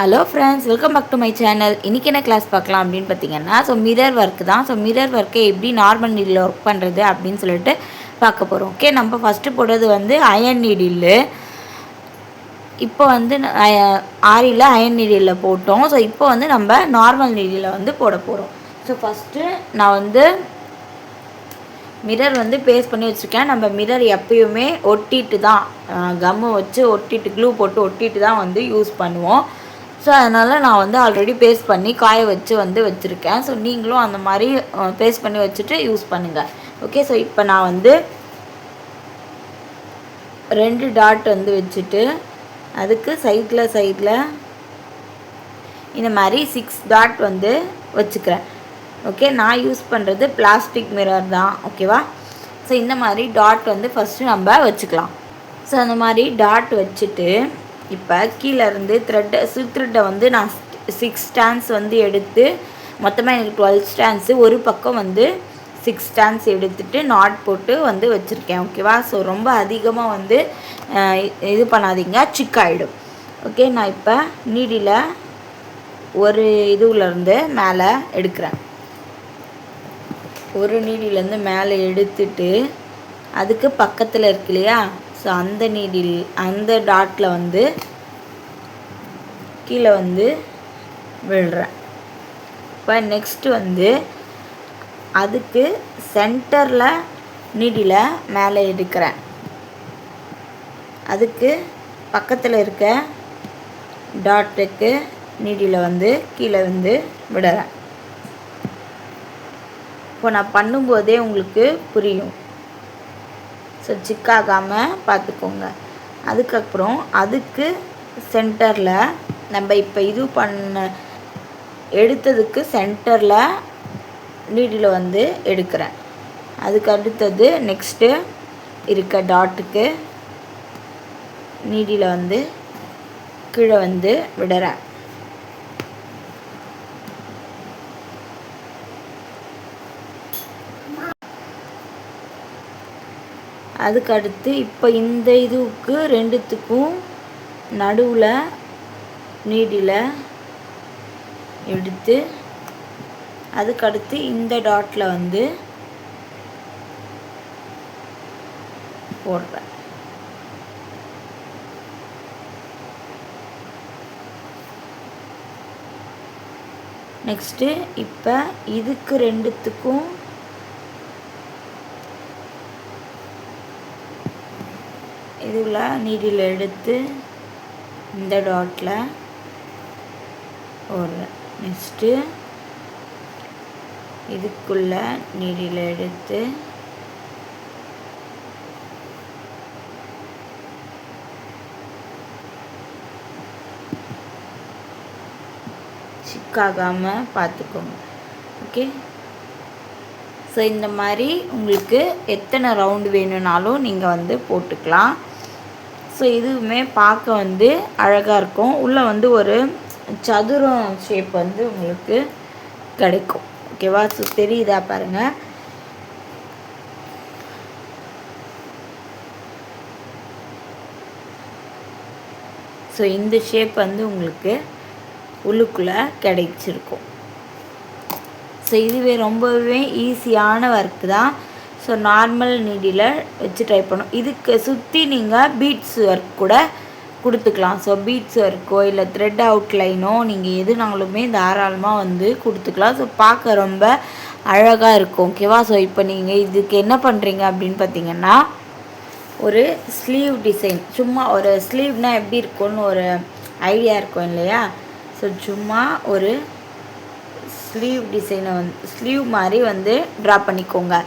Hello friends, welcome back to my channel. இன்றைக்கி என்ன class பார்க்கலாம் அப்படின்னு பார்த்தீங்கன்னா, மிரர் ஒர்க் தான். மிரர் ஒர்க்கை எப்படி நார்மல் நீடில் ஒர்க் பண்ணுறது அப்படின்னு சொல்லிட்டு பார்க்க போகிறோம். ஓகே, நம்ம ஃபஸ்ட்டு போடுறது அயன் நீடில். இப்போ ஆரியில் அயன் நீடில் போட்டோம். இப்போ நம்ம நார்மல் நீடில் போட போகிறோம். ஃபஸ்ட்டு நான் மிரர் பேஸ்ட் பண்ணி வச்சுருக்கேன். நம்ம மிரர் எப்பயுமே ஒட்டிட்டு தான், கம்மு வச்சு ஒட்டிட்டு, க்ளூ போட்டு ஒட்டிட்டு தான் யூஸ் பண்ணுவோம். அதனால் நான் ஆல்ரெடி பேஸ்ட் பண்ணி காய வச்சு வச்சுருக்கேன். நீங்களும் அந்த மாதிரி பேஸ்ட் பண்ணி வச்சுட்டு யூஸ் பண்ணுங்கள். ஓகே, இப்போ நான் 2 டாட் வச்சுட்டு அதுக்கு சைடில் இந்த மாதிரி 6 டாட் வச்சுக்கிறேன். ஓகே, நான் யூஸ் பண்ணுறது பிளாஸ்டிக் மிரர் தான். ஓகேவா? இந்த மாதிரி டாட் ஃபஸ்ட்டு நம்ம வச்சுக்கலாம். அந்த மாதிரி டாட் வச்சுட்டு இப்போ கீழேருந்து த்ரெட்டை நான் 6 ஸ்டாண்ட்ஸ் எடுத்து, மொத்தமாக எனக்கு 12 ஸ்டாண்ட்ஸு, ஒரு பக்கம் 6 ஸ்டாண்ட்ஸ் எடுத்துகிட்டு நாட் போட்டு வச்சுருக்கேன். ஓகேவா? ரொம்ப அதிகமாக இது பண்ணாதீங்க, சிக்காயிடும். ஓகே, நான் இப்போ நீடியில் ஒரு இதுலேருந்து மேலே எடுக்கிறேன். ஒரு நீடிலேருந்து மேலே எடுத்துட்டு அதுக்கு பக்கத்தில் இருக்கு இல்லையா, அந்த நீடில் அந்த டாட்டில் கீழே விழுறேன். இப்போ நெக்ஸ்ட்டு அதுக்கு சென்டரில் நீடில் மேலே எடுக்கிறேன். அதுக்கு பக்கத்தில் இருக்க டாட்டுக்கு நீடில் கீழே விடுறேன். இப்போ நான் பண்ணும்போதே உங்களுக்கு புரியும். சிக்காகாமல் பார்த்துக்கோங்க. அதுக்கப்புறம் அதுக்கு சென்டரில் நம்ம இப்போ இது எடுத்ததுக்கு சென்டரில் நீடில் எடுக்கிறேன். அதுக்கு அடுத்தது நெக்ஸ்ட்டு இருக்க டாட்டுக்கு நீடில் கீழே விடுறேன். அதுக்கடுத்து இப்போ இந்த இதுக்கு ரெண்டுத்துக்கும் நடுவில் நீடில் எடுத்து அதுக்கடுத்து இந்த டாட்டில் போடுறேன். நெக்ஸ்ட்டு இப்போ இதுக்கு ரெண்டுத்துக்கும் இதில் நீடில் எடுத்து இந்த டாட்டில் போடுறேன். நெக்ஸ்ட்டு இதுக்குள்ள நீடில் எடுத்து சிக்காகாமல் பார்த்துக்கோங்க. ஓகே, இந்த மாதிரி உங்களுக்கு எத்தனை ரவுண்டு வேணும்னாலும் நீங்கள் போட்டுக்கலாம். இதுவுமே பார்க்க அழகாக இருக்கும். உள்ளே ஒரு சதுரம் ஷேப் உங்களுக்கு கிடைக்கும். ஓகேவா? தெரியுதா பாருங்கள். இந்த ஷேப் உங்களுக்கு உள்ளுக்குள்ளே கிடைச்சிருக்கும். இதுவே ரொம்பவே ஈஸியான ஒர்க்கு தான். நார்மல் நீடில் வச்சு ட்ரை பண்ணும். இதுக்கு சுற்றி நீங்கள் பீட்ஸ் ஒர்க் கூட கொடுத்துக்கலாம். பீட்ஸ் ஒர்க்கோ இல்லை த்ரெட் அவுட்லைனோ நீங்கள் எதுனாலுமே தாராளமாக கொடுத்துக்கலாம். பார்க்க ரொம்ப அழகாக இருக்கும். ஓகேவா? இப்போ நீங்கள் இதுக்கு என்ன பண்ணுறீங்க அப்படின்னு பார்த்தீங்கன்னா, ஒரு ஸ்லீவ் டிசைன், சும்மா ஒரு ஸ்லீவ்னால் எப்படி இருக்கும்னு ஒரு ஐடியா இருக்கும் இல்லையா? சும்மா ஒரு ஸ்லீவ் டிசைனை ஸ்லீவ் மாதிரி ட்ரா பண்ணிக்கோங்க.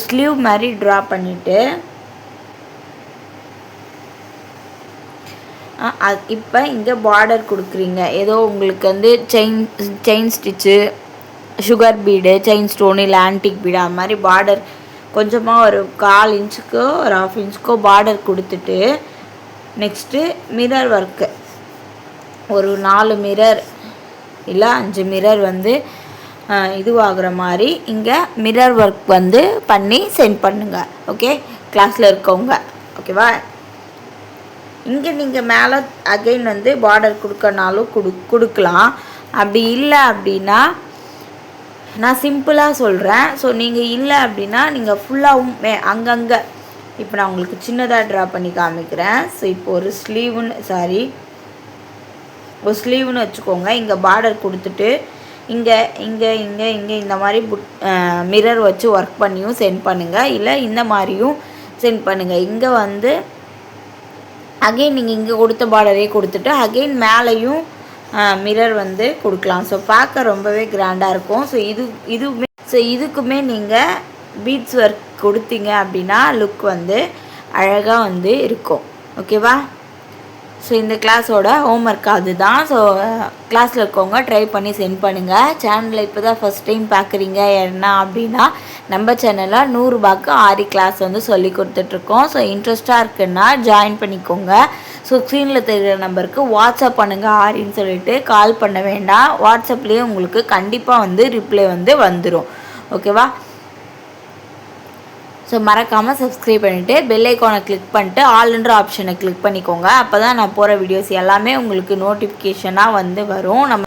ஸ்லீவ் மாதிரி ட்ரா பண்ணிவிட்டு இப்போ இங்கே பார்டர் கொடுக்குறீங்க. ஏதோ உங்களுக்கு chain stitch, sugar bead, chain stone இல்லை ஆன்டிக் பீடு, அது மாதிரி பார்டர் கொஞ்சமாக ஒரு 1/4 இன்ச்சுக்கோ ஒரு 1/2 இன்ச்சுக்கோ பார்டர் கொடுத்துட்டு, நெக்ஸ்ட்டு மிரர் ஒர்க்கு ஒரு 4 மிரர் இல்லை 5 மிரர் இதுவாகிற மாதிரி இங்கே மிரர் ஒர்க் பண்ணி சென்ட் பண்ணுங்கள். ஓகே, கிளாஸில் இருக்கவங்க. ஓகேவா? இங்கே நீங்கள் மேலே அகைன் வந்து பார்டர் கொடுக்கனாலும் கொடுக்கலாம். அப்படி இல்லை அப்படின்னா நான் சிம்பிளாக சொல்கிறேன். ஸோ நீங்கள் இல்லை அப்படின்னா நீங்கள் ஃபுல்லாகவும் அங்கங்கே இப்போ நான் உங்களுக்கு சின்னதாக ட்ரா பண்ணி காமிக்கிறேன். ஸோ இப்போ ஒரு ஸ்லீவுன்னு வச்சுக்கோங்க. இங்கே பார்டர் கொடுத்துட்டு இங்கே இங்கே இங்கே இங்கே இந்த மாதிரி மிரர் வச்சு ஒர்க் பண்ணியும் சென்ட் பண்ணுங்கள். இல்லை இந்த மாதிரியும் சென்ட் பண்ணுங்கள். இங்கே வந்து அகெயின் நீங்கள் இங்கே கொடுத்த பார்டரே கொடுத்துட்டு அகெயின் மேலேயும் மிரர் வந்து கொடுக்கலாம். ஸோ பார்க்க ரொம்பவே கிராண்டாக இருக்கும். ஸோ இதுக்குமே நீங்கள் பீட்ஸ் ஒர்க் கொடுத்தீங்க அப்படின்னா லுக் வந்து அழகாக வந்து இருக்கும். ஓகேவா? ஸோ இந்த கிளாஸோட ஹோம்ஒர்க் அதுதான். ஸோ கிளாஸில் இருக்கவங்க ட்ரை பண்ணி சென்ட் பண்ணுங்கள். சேனலில் இப்போ தான் ஃபஸ்ட் டைம் பார்க்குறீங்க என்ன அப்படின்னா நம்ம சேனலில் 100 ரூபாய்க்கு ஆரி கிளாஸ் வந்து சொல்லி கொடுத்துட்ருக்கோம். ஸோ இன்ட்ரெஸ்ட்டாக இருக்குன்னா ஜாயின் பண்ணிக்கோங்க. ஸோ ஸ்க்ரீனில் தெரிகிற நம்பருக்கு வாட்ஸ்அப் பண்ணுங்கள் ஆரின்னு சொல்லிவிட்டு கால் பண்ண வேண்டாம். வாட்ஸ்அப்லேயே உங்களுக்கு கண்டிப்பாக வந்து ரிப்ளை வந்து வந்துடும். ஓகேவா? ஸோ மறக்காமல் சப்ஸ்கிரைப் பண்ணிவிட்டு பெல் ஐக்கானை கிளிக் பண்ணிட்டு ஆல்ன்ற ஆப்ஷனை கிளிக் பண்ணிக்கோங்க. அப்போ தான் நான் போகிற வீடியோஸ் எல்லாமே உங்களுக்கு நோட்டிஃபிகேஷனாக வந்து வரும்.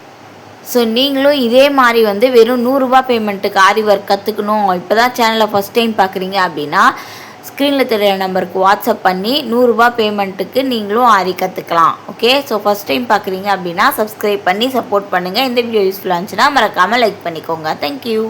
ஸோ நீங்களும் இதே மாதிரி வந்து வெறும் 100 ரூபா பேமெண்ட்டுக்கு ஆரி ஒர்க் கற்றுக்கணும், இப்போ தான் சேனலை ஃபஸ்ட் டைம் பார்க்குறீங்க அப்படின்னா ஸ்க்ரீனில் தெரிகிற நம்பருக்கு வாட்ஸ்அப் பண்ணி 100 ரூபா பேமெண்ட்டுக்கு நீங்களும் ஆரி கற்றுக்கலாம். ஓகே? ஸோ ஃபஸ்ட் டைம் பார்க்குறீங்க அப்படின்னா சப்ஸ்கிரைப் பண்ணி சப்போர்ட் பண்ணுங்கள். இந்த வீடியோ யூஸ்ஃபுல்லாக இருந்துச்சுன்னா மறக்காமல் லைக் பண்ணிக்கோங்க. தேங்க்யூ.